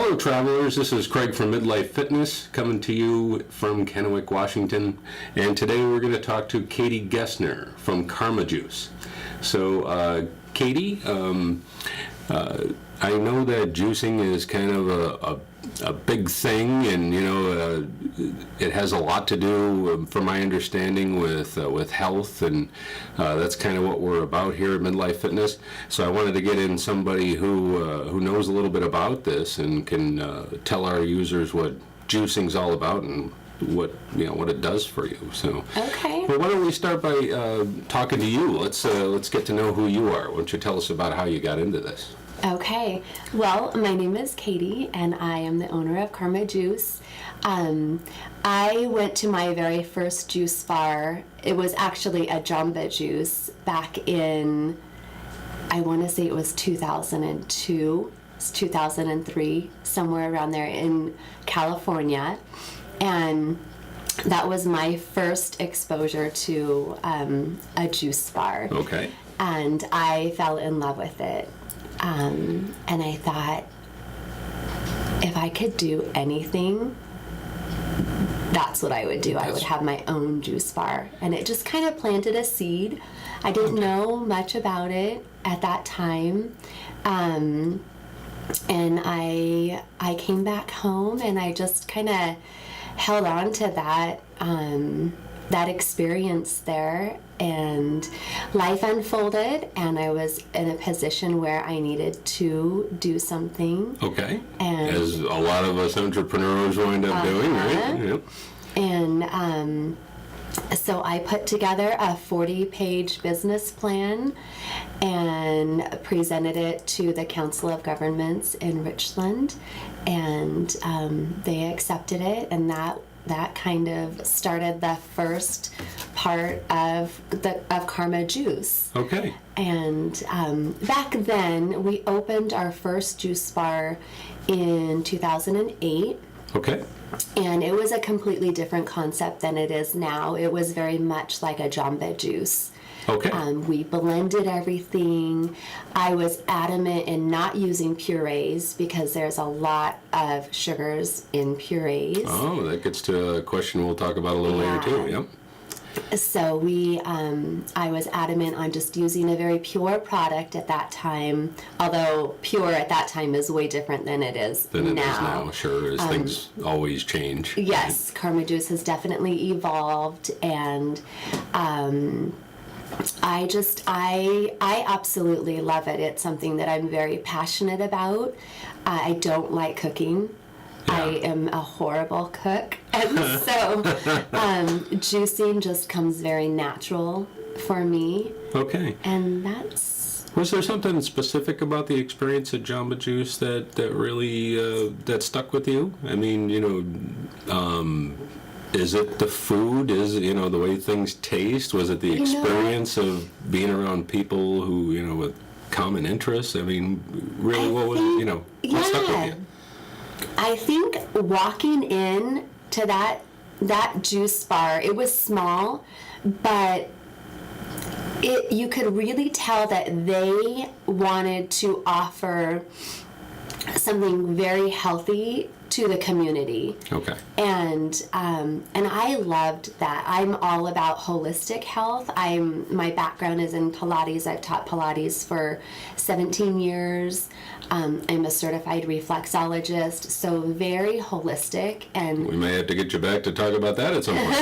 Hello, travelers. This is Craig from Midlife Fitness coming to you from Kennewick, Washington. And today we're going to talk to Kati Gessner from Jamba Juice. So, Kati, I know that juicing is kind of a big thing, and it has a lot to do, from my understanding, with health, and that's kind of what we're about here at Midlife Fitness. So I wanted to get in somebody who knows a little bit about this and can tell our users what juicing's all about and what it does for you. So okay. Well, why don't we start by talking to you? Let's get to know who you are. Why don't you tell us about how you got into this? Okay. Well, my name is Kati, and I am the owner of Jamba Juice. I went to my very first juice bar. It was actually a Jamba Juice back in, I want to say it was 2002, 2003, somewhere around there in California. And that was my first exposure to a juice bar. Okay. And I fell in love with it. And I thought, if I could do anything, that's what I would do. I would have my own juice bar. And it just kind of planted a seed. I didn't know much about it at that time. And I came back home, and I just kind of held on to that experience there, and life unfolded, and I was in a position where I needed to do something. Okay. And as a lot of us entrepreneurs wind up doing, right? Yep. And so I put together a 40-page business plan and presented it to the Council of Governments in Richland, and they accepted it, and that kind of started the first part of Jamba Juice. Okay. And back then, we opened our first juice bar in 2008. Okay. And it was a completely different concept than it is now. It was very much like a Jamba Juice. Okay. We blended everything. I was adamant in not using purees because there's a lot of sugars in purees. Oh, that gets to a question we'll talk about a little later too. Yep. So I was adamant on just using a very pure product at that time, although pure at that time is way different than it is now. Than it is now, sure, as things always change. Yes, Jamba Juice has definitely evolved, and I absolutely love it. It's something that I'm very passionate about. I don't like cooking. Yeah. I am a horrible cook, and so juicing just comes very natural for me. Okay. And that's... Was there something specific about the experience at Jamba Juice that really that stuck with you? I mean, is it the food? Is it, the way things taste? Was it the experience of being around people who, with common interests? I mean, really, what stuck with you? I think walking in to that juice bar, it was small, but you could really tell that they wanted to offer something very healthy to the community. Okay. And I loved that. I'm all about holistic health. My background is in Pilates. I've taught Pilates for 17 years. I'm a certified reflexologist, so very holistic. And we may have to get you back to talk about that at some point.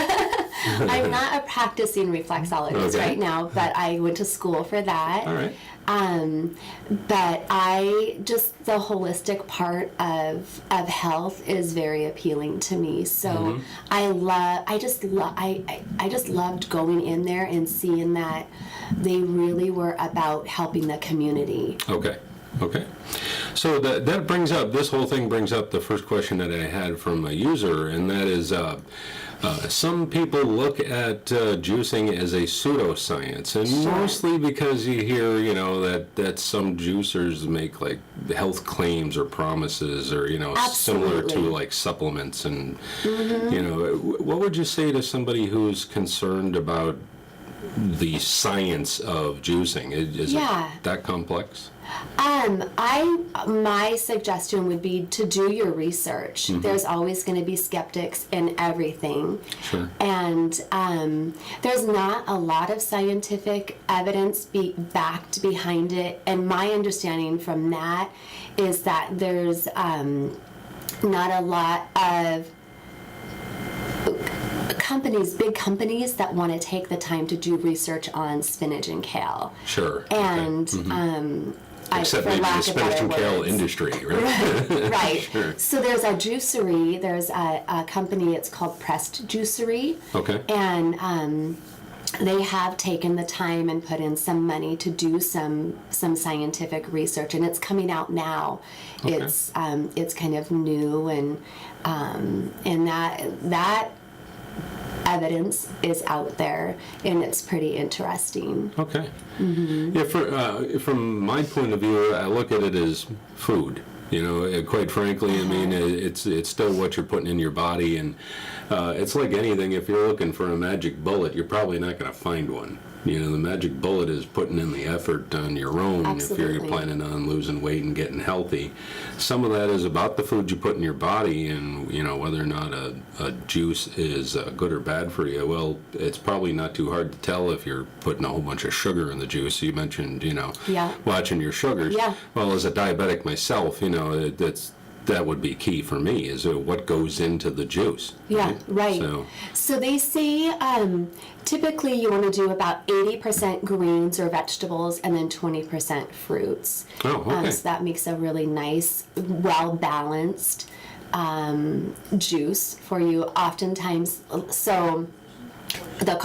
I'm not a practicing reflexologist right now, but I went to school for that. All right. But the holistic part of health is very appealing to me. So I just loved going in there and seeing that they really were about helping the community. Okay. So that brings up, this whole thing brings up the first question that I had from a user, and that is, some people look at juicing as a pseudoscience, and mostly because you hear, that some juicers make like health claims or promises, or similar to like supplements, and what would you say to somebody who's concerned about the science of juicing? Is Yeah. it that complex? My suggestion would be to do your research. There's always going to be skeptics in everything. Sure. And there's not a lot of scientific evidence backed behind it. And my understanding from that is that there's not a lot of big companies that want to take the time to do research on spinach and kale. Sure. And Except for maybe the lack of spinach better and kale words. industry, right? Right. Sure. So there's a juicery. There's a company. It's called Pressed Juicery. Okay. And they have taken the time and put in some money to do some scientific research, and it's coming out now. Okay. It's kind of new, and that evidence is out there, and it's pretty interesting. Okay. Yeah, from my point of view, I look at it as food. You know, quite frankly, I mean, it's still what you're putting in your body, and it's like anything. If you're looking for a magic bullet, you're probably not going to find one. You know, the magic bullet is putting in the effort on your own. Absolutely. If you're planning on losing weight and getting healthy. Some of that is about the food you put in your body, and, you know, whether or not a juice is good or bad for you. Well, it's probably not too hard to tell if you're putting a whole bunch of sugar in the juice. You mentioned, you know, Yeah. watching your sugars. Yeah. Well, as a diabetic myself, you know, that would be key for me, is what goes into the juice. Yeah, right. So they say typically you want to do about 80% greens or vegetables and then 20% fruits. Oh, okay. So that makes a really nice, well-balanced juice for you. Oftentimes, so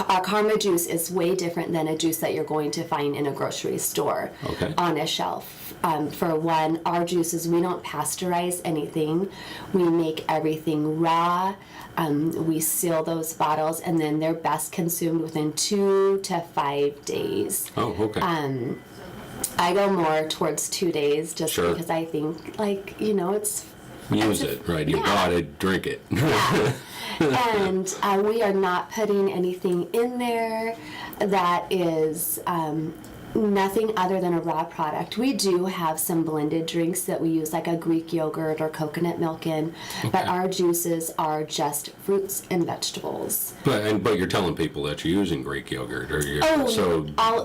our Karma juice is way different than a juice that you're going to find in a grocery store on a shelf. For one, our juices, we don't pasteurize anything. We make everything raw. We seal those bottles, and then they're best consumed within 2 to 5 days. Oh, okay. I go more towards 2 days just Sure. because I think, like, you know, it's... Use it, right? You bought it, drink it. Yeah. And we are not putting anything in there that is nothing other than a raw product. We do have some blended drinks that we use, like a Greek yogurt or coconut milk in, but our juices are just fruits and vegetables. But you're telling people that you're using Greek yogurt, or you're,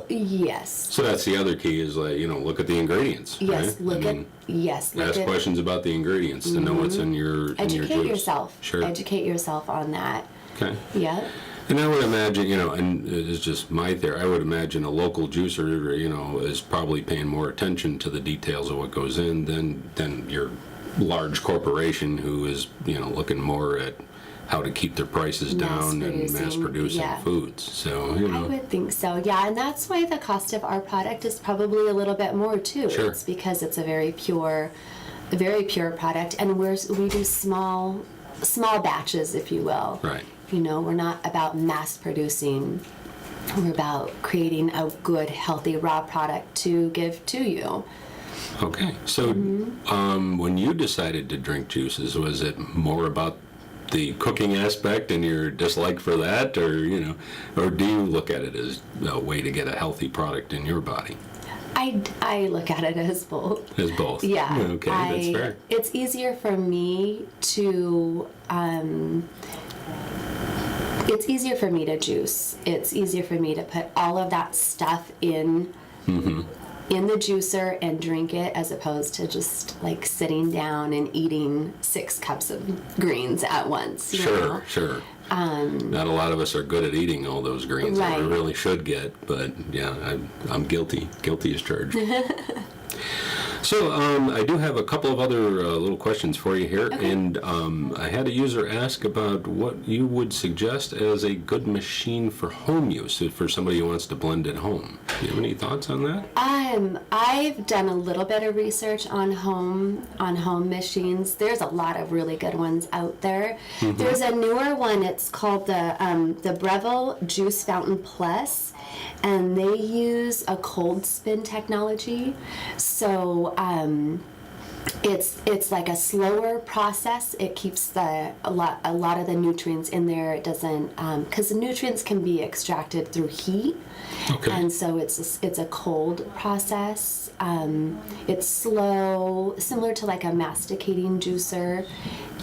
Yes. So that's the other key, is like, you know, look at the ingredients. Yes, right? Ask look questions about the ingredients to know what's in your educate juice. yourself. Sure. Educate yourself on that. Okay. Yeah. And I would imagine, you know, and it's just my theory, I would imagine a local juicer, you know, is probably paying more attention to the details of what goes in than your large corporation who is, you know, looking more at how to keep their prices down and mass producing foods. So, you know. I would think so, yeah. And that's why the cost of our product is probably a little bit more too. Sure. It's because it's a very pure product, and we do small batches, if you will. Right. You know, we're not about mass producing. We're about creating a good, healthy, raw product to give to you. Okay. So when you decided to drink juices, was it more about the cooking aspect and your dislike for that, or, you know, or do you look at it as a way to get a healthy product in your body? I look at it as both. As both? Yeah. Okay, that's fair. It's easier for me to juice. It's easier for me to put all of that stuff in the juicer and drink it, as opposed to just like sitting down and eating 6 cups of greens at once. You know? Sure. Not a lot of us are good at eating all those greens that we really should get, but yeah, I'm guilty as charged. So I do have a couple of other little questions for you here, and I had a user ask about what you would suggest as a good machine for home use, for somebody who wants to blend at home. Do you have any thoughts on that? I've done a little bit of research on home machines. There's a lot of really good ones out there. There's a newer one. It's called the Breville Juice Fountain Plus, and they use a cold spin technology. So it's like a slower process. It keeps a lot of the nutrients in there. It doesn't, because the nutrients can be extracted through heat, Okay. and so it's a cold process. It's slow, similar to like a masticating juicer,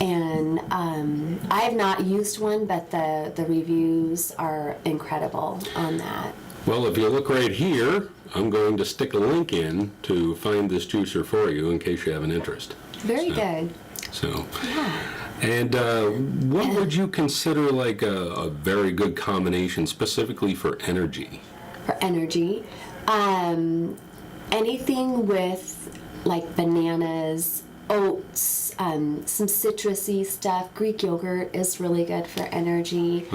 and I have not used one, but the reviews are incredible on that. Well, if you look right here, I'm going to stick a link in to find this juicer for you in case you have an interest. Very good. So, Yeah. and what would you consider like a very good combination specifically for energy? For energy, anything with like bananas, oats, some citrusy stuff. Greek yogurt is really good for energy.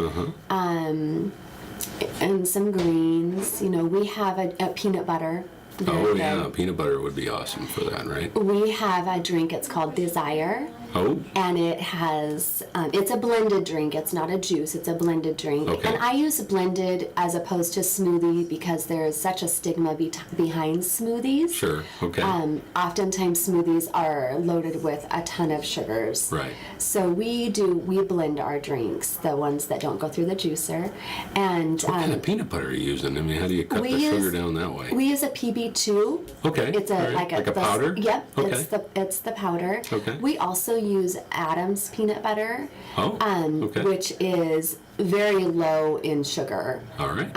And some greens. You know, we have a peanut butter. Oh, yeah, peanut butter would be awesome for that, right? We have a drink, it's called Desire. Oh, And it has, it's a blended drink. It's not a juice, it's a blended drink. Okay. And I use blended as opposed to smoothie because there is such a stigma behind smoothies. sure, okay. Oftentimes smoothies are loaded with a ton of sugars. Right. So we blend our drinks, the ones that don't go through the juicer. And What kind of peanut butter are you using? I mean, how do you cut the sugar down that way? we use a PB2. Okay, It's all right, like a powder? Yep, Okay. it's the powder. Okay. We also use Adam's peanut butter, Oh, okay. which is very low in sugar. All right.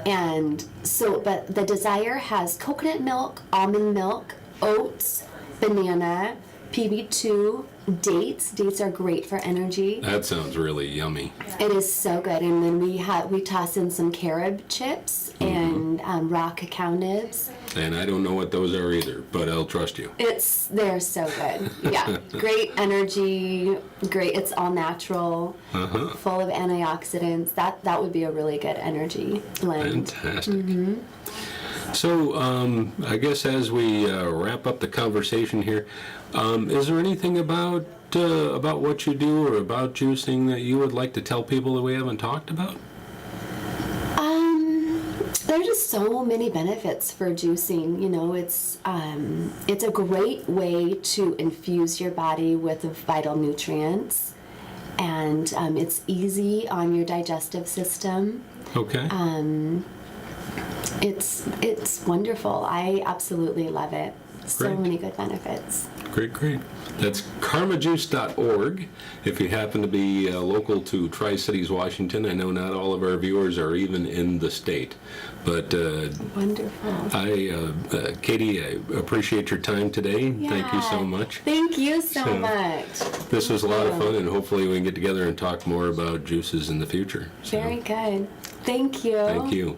And so, but the Desire has coconut milk, almond milk, oats, banana, PB2, dates. Dates are great for energy. That sounds really yummy. It is so good. And then we toss in some carob chips and raw cacao nibs. And I don't know what those are either, but I'll trust you. They're so good. Yeah, great energy. Great. It's all natural, full of antioxidants. That would be a really good energy blend. Fantastic. So, I guess as we wrap up the conversation here, is there anything about what you do or about juicing that you would like to tell people that we haven't talked about? There's just so many benefits for juicing. You know, it's a great way to infuse your body with vital nutrients, and it's easy on your digestive system. Okay. It's wonderful. I absolutely love it. So Great. many good benefits. Great, great. That's karmajuice.org. If you happen to be local to Tri-Cities, Washington, I know not all of our viewers are even in the state, but Wonderful. Katie, I appreciate your time today. Thank you so much. Thank you so much. This was a lot of fun, and hopefully we can get together and talk more about juices in the future. So, Very good. Thank you. thank you.